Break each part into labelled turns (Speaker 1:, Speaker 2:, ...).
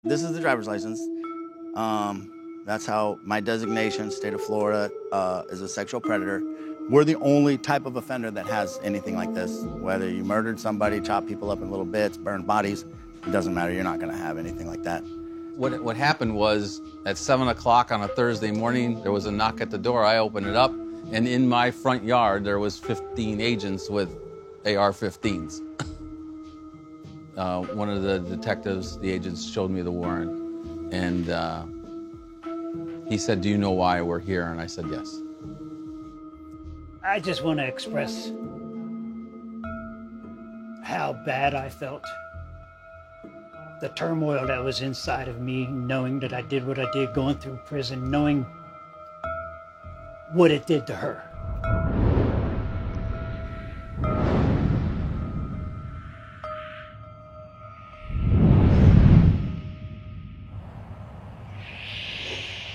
Speaker 1: This is the driver's license. That's how my designation, state of Florida, is a sexual predator. We're the only type of offender that has anything like this. Whether you murdered somebody, chopped people up in little bits, burned bodies, it doesn't matter. You're not going to have anything like that.
Speaker 2: What happened was at 7 o'clock on a Thursday morning, there was a knock at the door. I opened it up, and in my front yard, there was 15 agents with AR-15s. One of the detectives, the agents, showed me the warrant, and he said, "Do you know why we're here?" And I said, "Yes."
Speaker 3: I just want to express how bad I felt. The turmoil that was inside of me, knowing that I did what I did, going through prison, knowing what it did to her.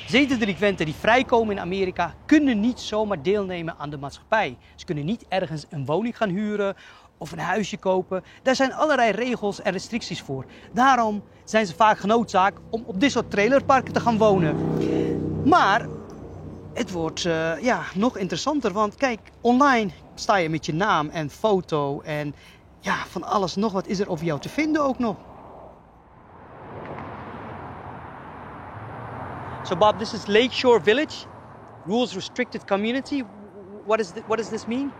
Speaker 4: Zedendelinquenten die vrijkomen in Amerika kunnen niet zomaar deelnemen aan de maatschappij. Ze kunnen niet ergens een woning gaan huren of een huisje kopen. Daar zijn allerlei regels en restricties voor. Daarom zijn ze vaak genoodzaakt om op dit soort trailerparken te gaan wonen. Maar het wordt nog interessanter, want kijk, online sta je met je naam en foto en ja, van alles nog wat is er over jou te vinden ook nog. So Bob, this is Lakeshore Village, rules restricted community. What does this mean?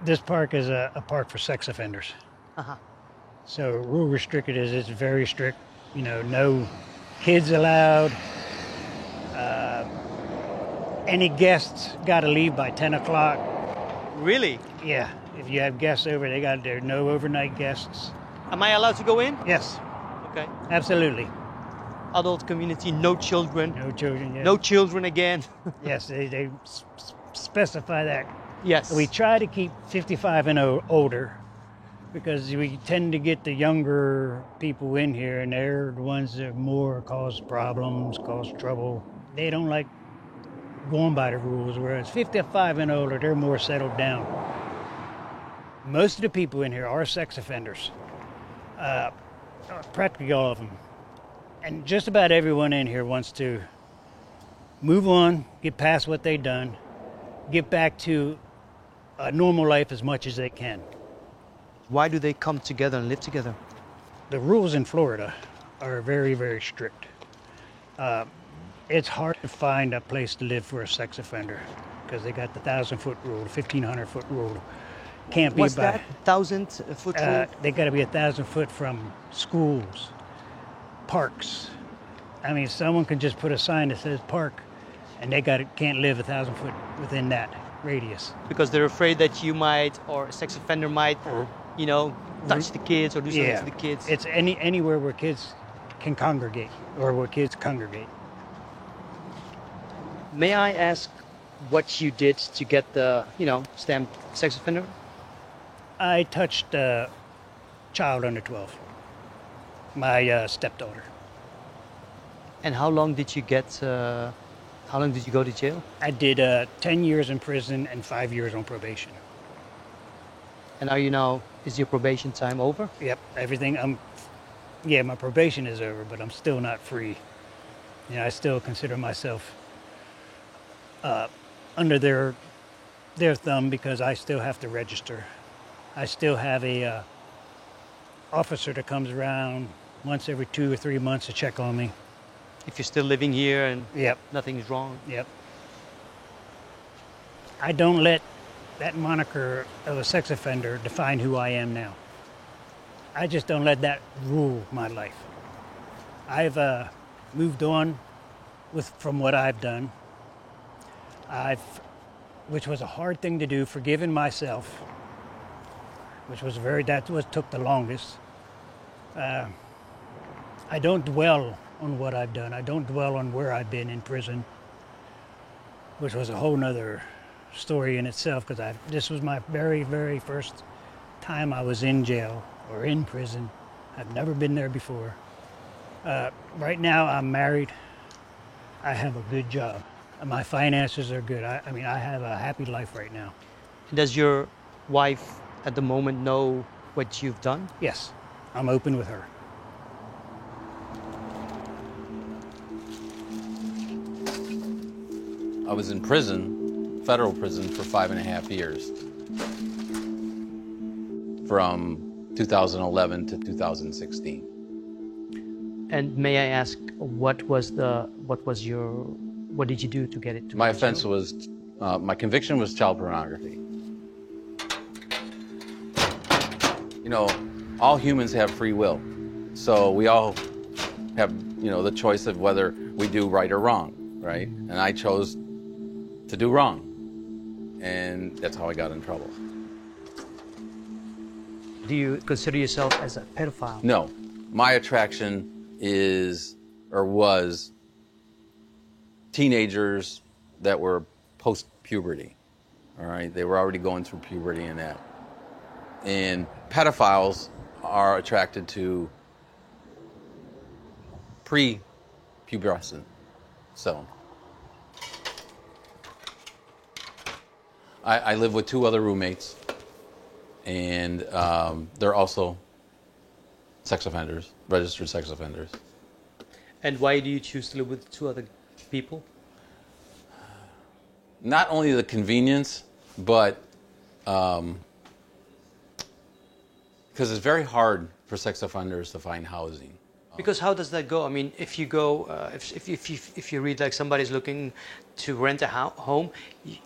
Speaker 3: This park is a park for sex offenders. So rule restricted is it's very strict. You know, no kids allowed. Any guests got to leave by 10 o'clock.
Speaker 4: Really?
Speaker 3: Yeah, if you have guests over, there are no overnight guests.
Speaker 4: Am I allowed to go in?
Speaker 3: Yes.
Speaker 4: Okay.
Speaker 3: Absolutely.
Speaker 4: Adult community, no children.
Speaker 3: No children, yes.
Speaker 4: No children again.
Speaker 3: Yes, they specify that.
Speaker 4: Yes.
Speaker 3: We try to keep 55 and older because we tend to get the younger people in here, and they're the ones that more cause problems, cause trouble. They don't like going by the rules, whereas 55 and older, they're more settled down. Most of the people in here are sex offenders, practically all of them. And just about everyone in here wants to move on, get past what they've done, get back to a normal life as much as they can.
Speaker 4: Why do they come together and live together?
Speaker 3: The rules in Florida are very, very strict. It's hard to find a place to live for a sex offender because they got the 1,000-foot rule, the 1,500-foot rule. Can't be
Speaker 4: What's
Speaker 3: by
Speaker 4: that? 1,000-foot rule?
Speaker 3: They got to be 1,000 foot from schools, parks. I mean, someone can just put a sign that says park, and they can't live 1,000 foot within that radius.
Speaker 4: Because they're afraid that you might, or a sex offender might, touch the kids or do something to the kids.
Speaker 3: It's anywhere where kids can congregate or where kids congregate.
Speaker 4: May I ask what you did to get the, stamped sex offender?
Speaker 3: I touched a child under 12, my stepdaughter.
Speaker 4: And how long did you go to jail?
Speaker 3: I did 10 years in prison and 5 years on probation.
Speaker 4: And are you now, is your probation time over?
Speaker 3: Yep, everything. My probation is over, but I'm still not free. I still consider myself under their thumb because I still have to register. I still have a officer that comes around once every 2 or 3 months to check on me.
Speaker 4: If you're still living here and
Speaker 3: Yep.
Speaker 4: nothing's wrong?
Speaker 3: Yep. I don't let that moniker of a sex offender define who I am now. I just don't let that rule my life. I've moved on from what I've done. Which was a hard thing to do, forgiving myself, took the longest. I don't dwell on what I've done. I don't dwell on where I've been in prison, which was a whole nother story in itself because this was my very, very first time I was in jail or in prison. I've never been there before. Right now I'm married. I have a good job. My finances are good. I have a happy life right now.
Speaker 4: Does your wife at the moment know what you've done?
Speaker 3: Yes, I'm open with her.
Speaker 2: I was in prison, federal prison, for 5.5 years. From 2011 to 2016.
Speaker 4: And may I ask, what did you do to get it to
Speaker 2: My
Speaker 4: jail?
Speaker 2: offense was, my conviction was child pornography. You know, all humans have free will. So we all have, you know, the choice of whether we do right or wrong, right? And I chose to do wrong. And that's how I got in trouble.
Speaker 4: Do you consider yourself as a pedophile?
Speaker 2: No. My attraction is, or was, teenagers that were post-puberty. All right? They were already going through puberty and that. And pedophiles are attracted to pre-pubescent. So I live with 2 other roommates, and they're also sex offenders, registered sex offenders.
Speaker 4: And why do you choose to live with 2 other people?
Speaker 2: Not only the convenience, but because it's very hard for sex offenders to find housing.
Speaker 4: Because how does that go? I mean, if you go, if you read like somebody's looking to rent a home,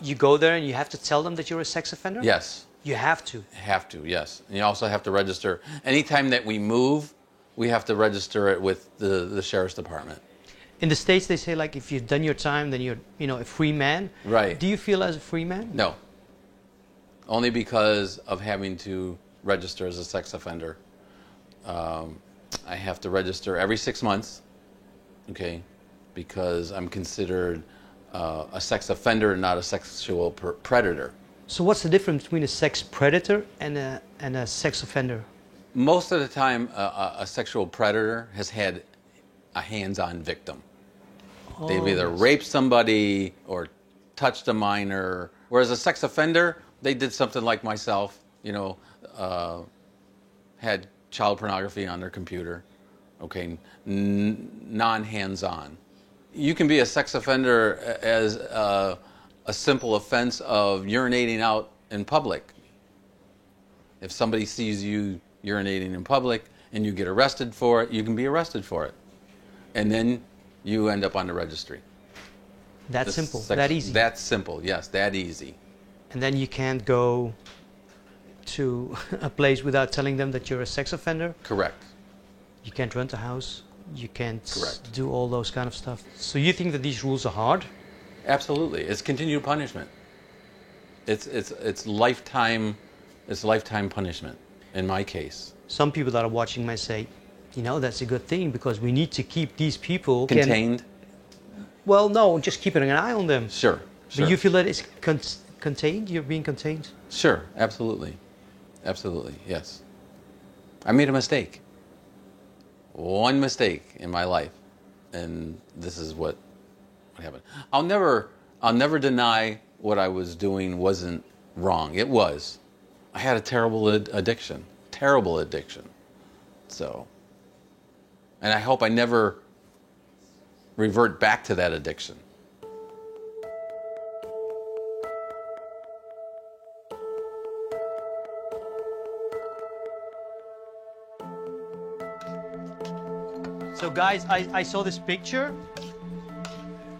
Speaker 4: you go there and you have to tell them that you're a sex offender?
Speaker 2: Yes.
Speaker 4: You have to.
Speaker 2: Have to, yes. And you also have to register. Anytime that we move, we have to register it with the sheriff's department.
Speaker 4: In the States, they say like if you've done your time, then you're, you know, a free man.
Speaker 2: Right.
Speaker 4: Do you feel as a free man?
Speaker 2: No. Only because of having to register as a sex offender. I have to register every 6 months, okay, because I'm considered a sex offender, not a sexual predator.
Speaker 4: So what's the difference between a sex predator and a sex offender?
Speaker 2: Most of the time, a sexual predator has had a hands-on victim.
Speaker 4: Oh,
Speaker 2: They've either
Speaker 4: yes.
Speaker 2: raped somebody or touched a minor, whereas a sex offender, they did something like myself, you know, had child pornography on their computer, okay, non-hands-on. You can be a sex offender as a simple offense of urinating out in public. If somebody sees you urinating in public and you get arrested for it, you can be arrested for it. And then you end up on the registry.
Speaker 4: That simple, that easy.
Speaker 2: That's simple, yes, that easy.
Speaker 4: And then you can't go to a place without telling them that you're a sex offender.
Speaker 2: Correct.
Speaker 4: You can't rent a house. You can't
Speaker 2: Correct.
Speaker 4: do all those kind of stuff. So you think that these rules are hard?
Speaker 2: Absolutely. It's continued punishment. It's lifetime punishment in my case.
Speaker 4: Some people that are watching might say, you know, that's a good thing because we need to keep these people
Speaker 2: Contained?
Speaker 4: Well, no, just keeping an eye on them.
Speaker 2: Sure.
Speaker 4: But you feel that it's contained? You're being contained?
Speaker 2: Sure, absolutely. Absolutely, yes. I made a mistake. One mistake in my life, and this is what happened. I'll never deny what I was doing wasn't wrong. It was. I had a terrible addiction. So, and I hope I never revert back to that addiction.
Speaker 4: So guys, I saw this picture.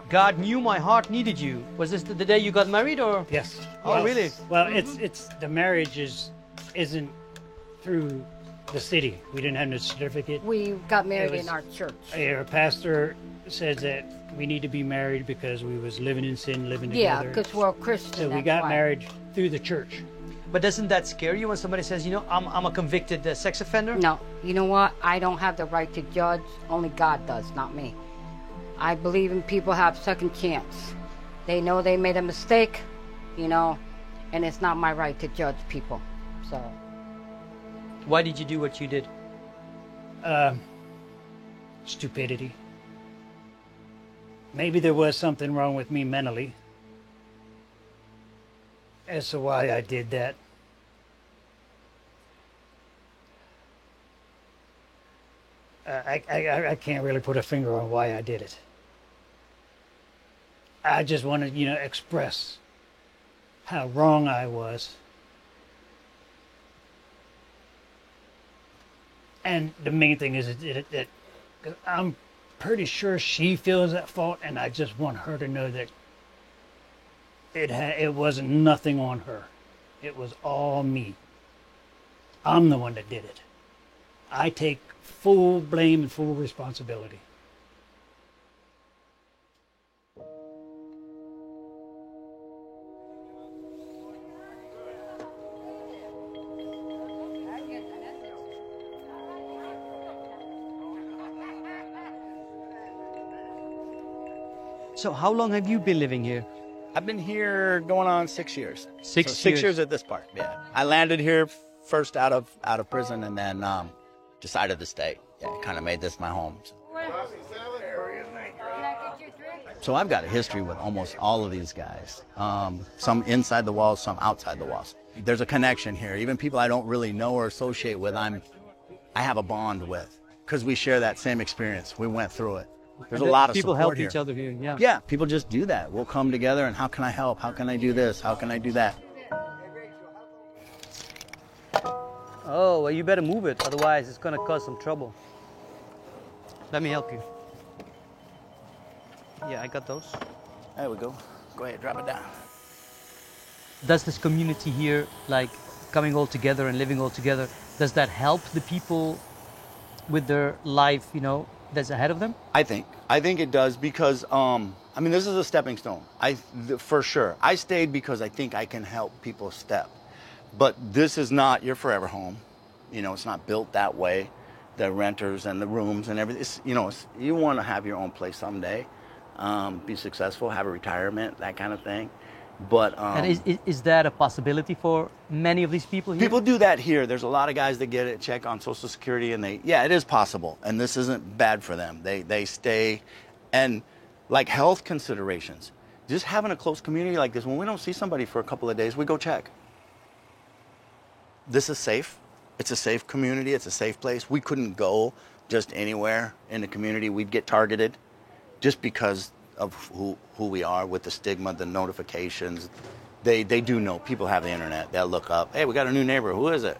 Speaker 4: God knew my heart needed you. Was this the day you got married or?
Speaker 3: Yes.
Speaker 4: Oh,
Speaker 3: Well,
Speaker 4: really?
Speaker 3: Well, it's the marriage isn't through the city. We didn't have no certificate.
Speaker 5: We got married
Speaker 3: It was-
Speaker 5: in our church.
Speaker 3: Our pastor says that we need to be married because we was living in sin, living
Speaker 5: Yeah,
Speaker 3: together.
Speaker 5: because we're Christian.
Speaker 3: So we
Speaker 5: that's
Speaker 3: got
Speaker 5: why.
Speaker 3: married through the church.
Speaker 4: But doesn't that scare you when somebody says, you know, I'm a convicted sex offender?
Speaker 5: No, you know what? I don't have the right to judge. Only God does, not me. I believe in people have second chance. They know they made a mistake, you know, and it's not my right to judge people. So,
Speaker 4: Why did you do what you did?
Speaker 3: Stupidity. Maybe there was something wrong with me mentally as to why I did that. I can't really put a finger on why I did it. I just want to, express how wrong I was. And the main thing is that 'cause I'm pretty sure she feels at fault, and I just want her to know that it wasn't nothing on her. It was all me. I'm the one that did it. I take full blame and full responsibility.
Speaker 4: So how long have you been living here?
Speaker 1: I've been here going on 6 years.
Speaker 4: Six
Speaker 1: So 6
Speaker 4: years.
Speaker 1: years at this park. Yeah, I landed here first out of prison, and then decided to stay. Yeah, kind of made this my home. So I've got a history with almost all of these guys. Some inside the walls, some outside the walls. There's a connection here. Even people I don't really know or associate with, I have a bond with, because we share that same experience. We went through it. There's a lot of
Speaker 4: people
Speaker 1: support
Speaker 4: help each
Speaker 1: here.
Speaker 4: other here. Yeah.
Speaker 1: Yeah, people just do that. We'll come together and how can I help? How can I do this? How can I do that?
Speaker 4: Oh, well, you better move it, otherwise it's gonna cause some trouble. Let me help you. Yeah, I got those.
Speaker 1: There we go. Go ahead, drop it down.
Speaker 4: Does this community here, like coming all together and living all together, does that help the people with their life, that's ahead of them?
Speaker 1: I think it does because this is a stepping stone. For sure. I stayed because I think I can help people step. But this is not your forever home. It's not built that way. The renters and the rooms and everything. You want to have your own place someday, be successful, have a retirement, that kind of thing. But
Speaker 4: and is that a possibility for many of these people here?
Speaker 1: people do that here. There's a lot of guys that get it, check on Social Security, and it is possible. And this isn't bad for them. They stay, and like health considerations, just having a close community like this, when we don't see somebody for a couple of days, we go check. This is safe. It's a safe community. It's a safe place. We couldn't go just anywhere in the community. We'd get targeted just because of who we are, with the stigma, the notifications. They do know. People have the internet. They'll look up, hey, we got a new neighbor. Who is it?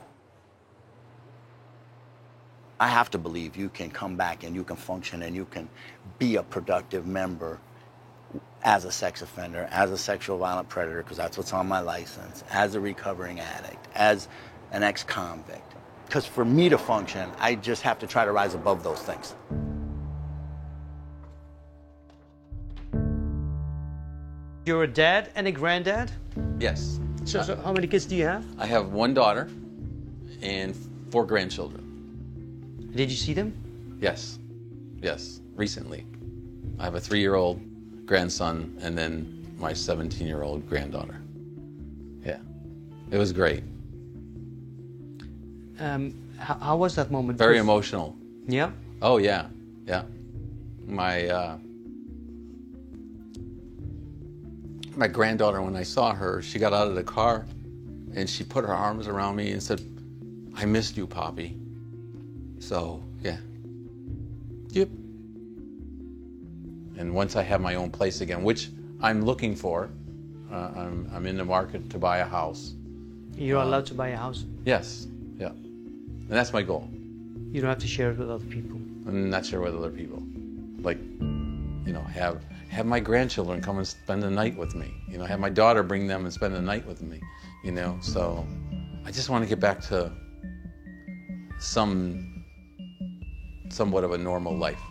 Speaker 1: I have to believe you can come back and you can function and you can be a productive member as a sex offender, as a sexual violent predator, because that's what's on my license, as a recovering addict, as an ex-convict. Because for me to function, I just have to try to rise above those things.
Speaker 4: You're a dad and a granddad?
Speaker 2: Yes.
Speaker 4: So how many kids do you have?
Speaker 2: I have one daughter and 4 grandchildren.
Speaker 4: Did you see them?
Speaker 2: Yes. Recently. I have a 3-year-old grandson and then my 17-year-old granddaughter. Yeah. It was great.
Speaker 4: How was that moment?
Speaker 2: Very emotional.
Speaker 4: Yeah?
Speaker 2: Oh, yeah. My granddaughter, when I saw her, she got out of the car and she put her arms around me and said, I missed you, Poppy. So, yeah. Yep. And once I have my own place again, which I'm looking for, I'm in the market to buy a house.
Speaker 4: You're allowed to buy a house?
Speaker 2: Yes, yeah. And that's my goal.
Speaker 4: You don't have to share it with other people.
Speaker 2: I'm not sure with other people. Like, have my grandchildren come and spend the night with me. Have my daughter bring them and spend the night with me. So I just want to get back to somewhat of a normal life.